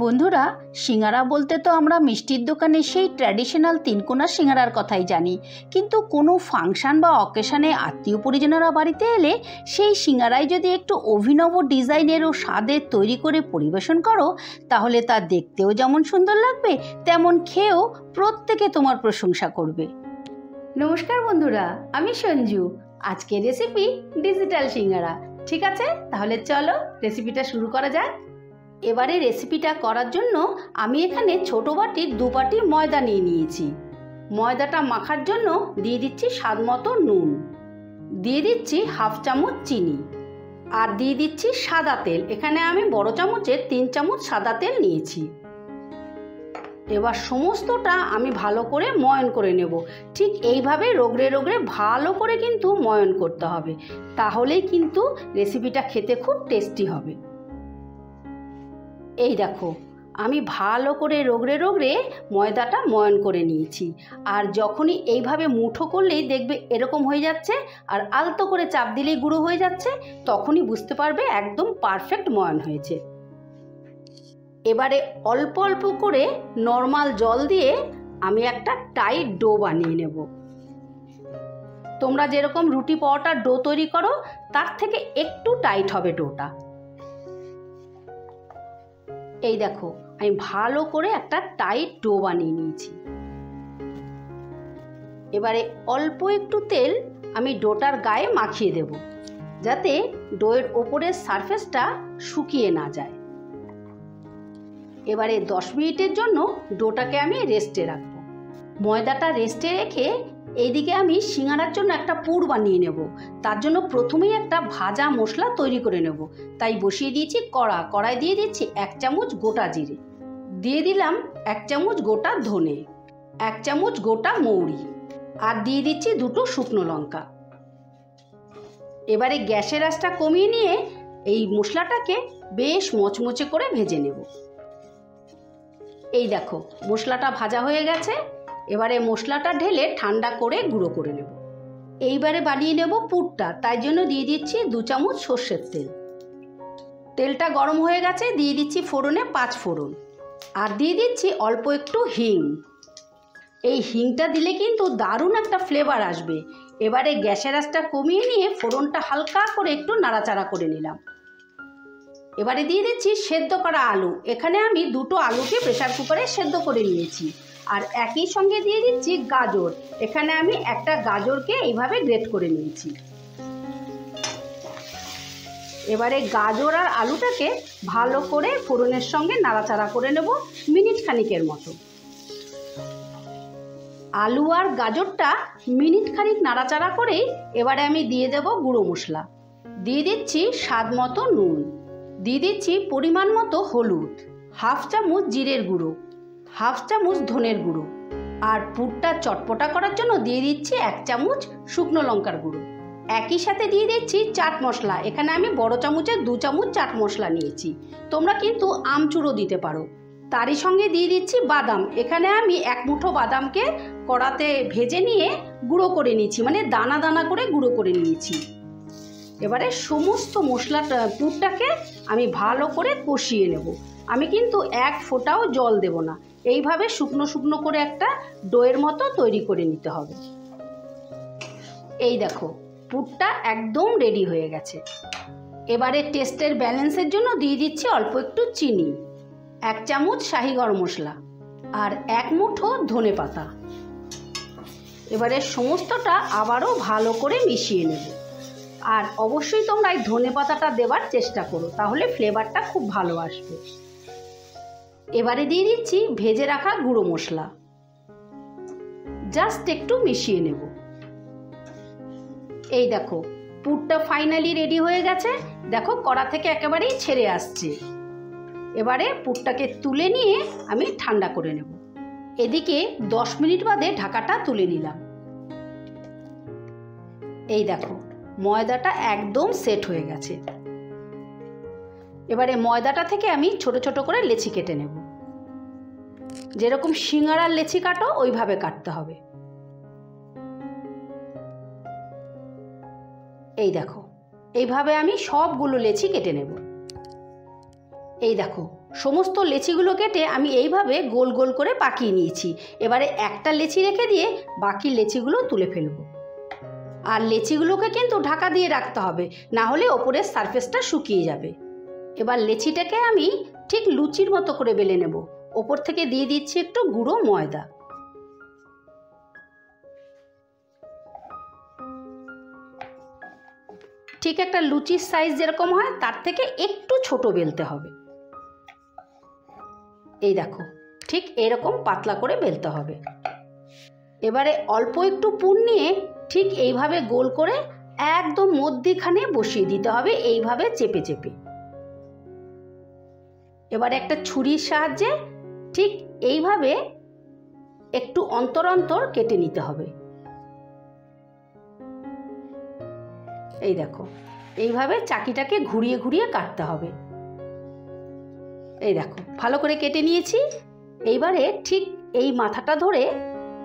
বন্ধুরা, সিঙ্গারা বলতে তো আমরা মিষ্টির দোকানে সেই ট্র্যাডিশনাল তিনকোনা সিঙ্গারার কথাই জানি, কিন্তু কোনো ফাংশন বা অকেশনে আত্মীয় পরিজনেরা বাড়িতে এলে সেই সিঙ্গারাই যদি একটু অভিনব ডিজাইনের ও স্বাদের তৈরি করে পরিবেশন করো, তাহলে তা দেখতেও যেমন সুন্দর লাগবে, তেমন খেয়েও প্রত্যেকে তোমার প্রশংসা করবে। নমস্কার বন্ধুরা, আমি সঞ্জু। আজকের রেসিপি ডিজিটাল সিঙ্গারা। ঠিক আছে, তাহলে চলো রেসিপিটা শুরু করা যাক। এবারে রেসিপিটা করার জন্য আমি এখানে ছোটো বাটির 2 বাটি ময়দা নিয়ে নিয়েছি। ময়দাটা মাখার জন্য দিয়ে দিচ্ছি স্বাদ মতো নুন, দিয়ে দিচ্ছি হাফ চামচ চিনি, আর দিয়ে দিচ্ছি সাদা তেল। এখানে আমি বড় চামচের 3 চামচ সাদা তেল নিয়েছি। এবার সমস্তটা আমি ভালো করে ময়ন করে নেব। ঠিক এইভাবে রগড়ে রগড়ে ভালো করে কিন্তু ময়ন করতে হবে, তাহলেই কিন্তু রেসিপিটা খেতে খুব টেস্টি হবে। এই দেখো, আমি ভালো করে রগড়ে রগড়ে ময়দাটা ময়ন করে নিয়েছি। আর যখনই এইভাবে মুঠো করলেই দেখবে এরকম হয়ে যাচ্ছে, আর আলতো করে চাপ দিলেই গুঁড়ো হয়ে যাচ্ছে, তখনই বুঝতে পারবে একদম পারফেক্ট ময়ন হয়েছে। এবারে অল্প অল্প করে নর্মাল জল দিয়ে আমি একটা টাইট ডো বানিয়ে নেব। তোমরা যেরকম রুটি পরোটার ডো তৈরি করো, তার থেকে একটু টাইট হবে ডোটা। এই দেখো, আমি ভালো করে একটা টাইট ডো বানিয়ে নিয়েছি। এবারে অল্প একটু তেল আমি ডোটার গায়ে মাখিয়ে দেব, যাতে ডোয়ের ওপরের সারফেসটা শুকিয়ে না যায়। এবারে 10 মিনিটের জন্য ডোটাকে আমি রেস্টে রাখবো। ময়দাটা রেস্টে রেখে এইদিকে আমি সিঙ্গারার জন্য একটা পুর বানিয়ে নেব। তার জন্য প্রথমেই একটা ভাজা মশলা তৈরি করে নেব। তাই বসিয়ে দিয়েছি কড়াই দিয়ে দিচ্ছি 1 চামচ গোটা জিরে, দিয়ে দিলাম 1 চামচ গোটা ধনে, 1 চামচ গোটা মৌরি, আর দিয়ে দিচ্ছি 2টো শুকনো লঙ্কা। এবারে গ্যাসের আঁচটা কমিয়ে নিয়ে এই মশলাটাকে বেশ মচমচে করে ভেজে নেব। এই দেখো, মশলাটা ভাজা হয়ে গেছে। এবারে মশলাটা ঢেলে ঠান্ডা করে গুঁড়ো করে নেব। এইবারে বানিয়ে নেব পুরটা, তাই জন্য দিয়ে দিচ্ছি 2 চামচ সর্ষের তেল। তেলটা গরম হয়ে গেছে, দিয়ে দিচ্ছি ফোড়নে 5 ফোড়ন, আর দিয়ে দিচ্ছি অল্প একটু হিং। এই হিংটা দিলে কিন্তু দারুণ একটা ফ্লেভার আসবে। এবারে গ্যাসের আঁচটা কমিয়ে নিয়ে ফোড়নটা হালকা করে একটু নাড়াচাড়া করে নিলাম। এবারে দিয়ে দিচ্ছি সেদ্ধ করা আলু। এখানে আমি 2টো আলুকে প্রেসার কুকারে সেদ্ধ করে নিয়েছি। আর একই সঙ্গে দিয়ে দিচ্ছি গাজর। এখানে আমি একটা গাজরকে এইভাবে গ্রেট করে নিয়েছি। এবারে গাজর আর আলুটাকে ভালো করে ফোড়নের সঙ্গে নাড়াচাড়া করে নেব মিনিট খানিকের মতো। আলু আর গাজরটা মিনিট খানিক নাড়াচাড়া করেই এবারে আমি দিয়ে দেব গুঁড়ো মশলা। দিয়ে দিচ্ছি স্বাদ মতো নুন, দিয়ে দিচ্ছি পরিমাণ মতো হলুদ, হাফ চামচ জিরের গুঁড়ো, হাফ চামচ ধনের গুঁড়ো, আর পুরটা চটপটা করার জন্য দিয়ে দিচ্ছি 1 চামচ শুকনো লঙ্কার গুঁড়ো। একই সাথে দিয়ে দিচ্ছি চাট মশলা। এখানে আমি বড় চামচের 2 চামচ চাট মশলা নিয়েছি। তোমরা কিন্তু আমচুরও দিতে পারো। তারই সঙ্গে দিয়ে দিচ্ছি বাদাম। এখানে আমি 1 মুঠো বাদামকে কড়াতে ভেজে নিয়ে গুঁড়ো করে নিয়েছি, মানে দানা দানা করে গুঁড়ো করে নিয়েছি। এবারে সমস্ত মশলাটা পুরটাকে আমি ভালো করে কষিয়ে নেব। আমি কিন্তু 1 ফোঁটাও জল দেব না। এইভাবে শুকনো শুকনো করে একটা ডোয়ের মতো তৈরি করে নিতে হবে। এই দেখো, পুরটা একদম রেডি হয়ে গেছে। এবারে টেস্টের ব্যালেন্সের জন্য দিয়ে দিচ্ছি অল্প একটু চিনি, 1 চামচ শাহি গরম মশলা, আর 1 মুঠো ধনে পাতা। এবারে সমস্তটা আবারও ভালো করে মিশিয়ে নেব। আর অবশ্যই তোমরা এই ধনে পাতাটা দেওয়ার চেষ্টা করো, তাহলে ফ্লেভারটা খুব ভালো আসবে। এবারে দিয়ে দিচ্ছি ভেজে রাখা গুঁড়ো মশলা, জাস্ট একটু মিশিয়ে নেব। এই দেখো, পুরটা ফাইনালি রেডি হয়ে গেছে। দেখো, কড়া থেকে একেবারেই ছেড়ে আসছে। এবারে পুরটাকে তুলে নিয়ে আমি ঠান্ডা করে নেব। এদিকে 10 মিনিট বাদে ঢাকাটা তুলে নিলাম। এই দেখো, ময়দাটা একদম সেট হয়ে গেছে। এবারে ময়দাটা থেকে আমি ছোট ছোট করে লেচি কেটে নেব। যেরকম সিঙ্গারার লেচি কাটো ওইভাবে কাটতে হবে। এই দেখো, এইভাবে আমি সবগুলো লেচি কেটে নেব। এই দেখো, সমস্ত লেচিগুলো কেটে আমি এইভাবে গোল গোল করে পাকিয়ে নিয়েছি। এবারে একটা লেচি রেখে দিয়ে বাকি লেচিগুলো তুলে ফেলবো। আর লেচিগুলোকে কিন্তু ঢাকা দিয়ে রাখতে হবে, না হলে ওপরের সারফেসটা শুকিয়ে যাবে। এবার লেচিটাকে আমি ঠিক লুচির মতো করে বেলে নেব। ওপর থেকে দিয়ে দিচ্ছি একটু গুঁড়ো ময়দা। ঠিক একটা লুচির সাইজ যেরকম হয় তার থেকে একটু ছোট বেলতে হবে। এই দেখো, ঠিক এরকম পাতলা করে বেলতে হবে। এবারে অল্প একটু পুর নিয়ে ঠিক এইভাবে গোল করে একদম মধ্যিখানে বসিয়ে দিতে হবে, এইভাবে চেপে চেপে। এবারে একটা ছুরির সাহায্যে ঠিক এইভাবে একটু অন্তর অন্তর কেটে নিতে হবে। এই দেখো, এইভাবে চাকিটাকে ঘুরিয়ে ঘুরিয়ে কাটতে হবে। এই দেখো, ভালো করে কেটে নিয়েছি। এইবারে ঠিক এই মাথাটা ধরে,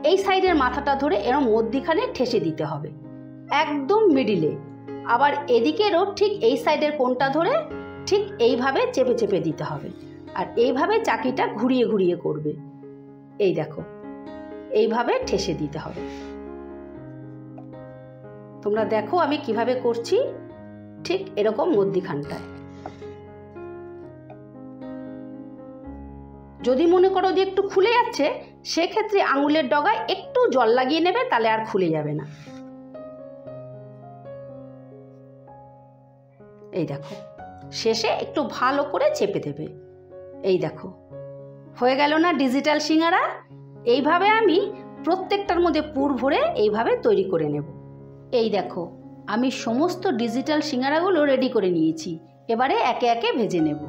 এই সাইডের মাথাটা ধরে এরকম মধ্যিখানে ঠেসে দিতে হবে, একদম মিডিলে। আবার এদিকেরও ঠিক এই সাইডের কোণটা ধরে ঠিক এইভাবে চেপে চেপে দিতে হবে। আর এইভাবে চাকিটা ঘুরিয়ে ঘুরিয়ে করবে। এই দেখো, এইভাবে ঠেসে দিতে হবে। তোমরা দেখো আমি কিভাবে করছি, ঠিক এরকম মধ্যিখানটায়। যদি মনে করো যে একটু খুলে যাচ্ছে, সেক্ষেত্রে আঙুলের ডগায় একটু জল লাগিয়ে নেবে, তাহলে আর খুলে যাবে না। এই দেখো, শেষে একটু ভালো করে চেপে দেবে। এই দেখো, হয়ে গেল না ডিজিটাল সিঙ্গারা? এইভাবে আমি প্রত্যেকটার মধ্যে পুর ভরে এইভাবে তৈরি করে নেব। এই দেখো, আমি সমস্ত ডিজিটাল সিঙ্গারাগুলো রেডি করে নিয়েছি। এবারে একে একে ভেজে নেব।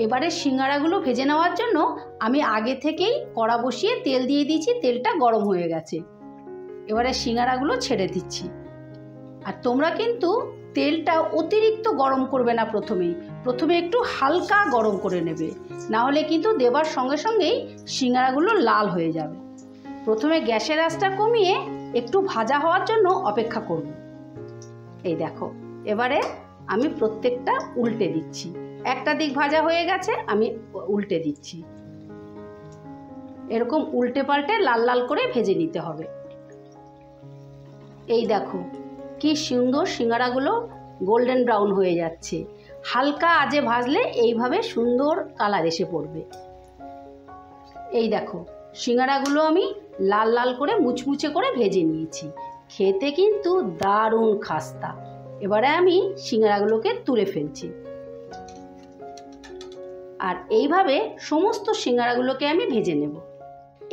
এবারে সিঙ্গারাগুলো ভেজে নেওয়ার জন্য আমি আগে থেকেই কড়া বসিয়ে তেল দিয়ে দিয়েছি, তেলটা গরম হয়ে গেছে। এবারে সিঙ্গারাগুলো ছেড়ে দিচ্ছি। আর তোমরা কিন্তু তেলটা অতিরিক্ত গরম করবে না, প্রথমে একটু হালকা গরম করে নেবে, না হলে কিন্তু দেবার সঙ্গে সঙ্গেই সিঙ্গারাগুলো লাল হয়ে যাবে। প্রথমে গ্যাসের আঁচটা কমিয়ে একটু ভাজা হওয়ার জন্য অপেক্ষা করব। এই দেখো, এবারে আমি প্রত্যেকটা উল্টে দিচ্ছি। একটা দিক ভাজা হয়ে গেছে, আমি উল্টে দিচ্ছি। এরকম উল্টে পাল্টে লাল লাল করে ভেজে নিতে হবে। এই দেখো, কি সুন্দর সিঙ্গারাগুলো গোল্ডেন ব্রাউন হয়ে যাচ্ছে। হালকা আজে ভাজলে এইভাবে সুন্দর কালার এসে পড়বে। এই দেখো, সিঙ্গারাগুলো আমি লাল লাল করে মুচমুচে করে ভেজে নিয়েছি। খেতে কিন্তু দারুণ খাস্তা। এবারে আমি সিঙ্গারাগুলোকে তুলে ফেলছি। আর এইভাবে সমস্ত সিঙ্গারাগুলোকে আমি ভেজে নেব।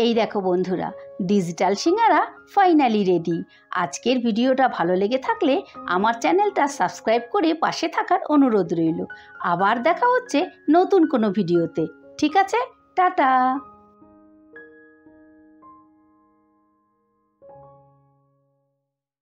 এই দেখো বন্ধুরা, ডিজিটাল সিঙ্গারা ফাইনালি রেডি। আজকের ভিডিওটা ভালো লেগে থাকলে আমার চ্যানেলটা সাবস্ক্রাইব করে পাশে থাকার অনুরোধ রইল। আবার দেখা হচ্ছে নতুন কোনো ভিডিওতে। ঠিক আছে, টাটা।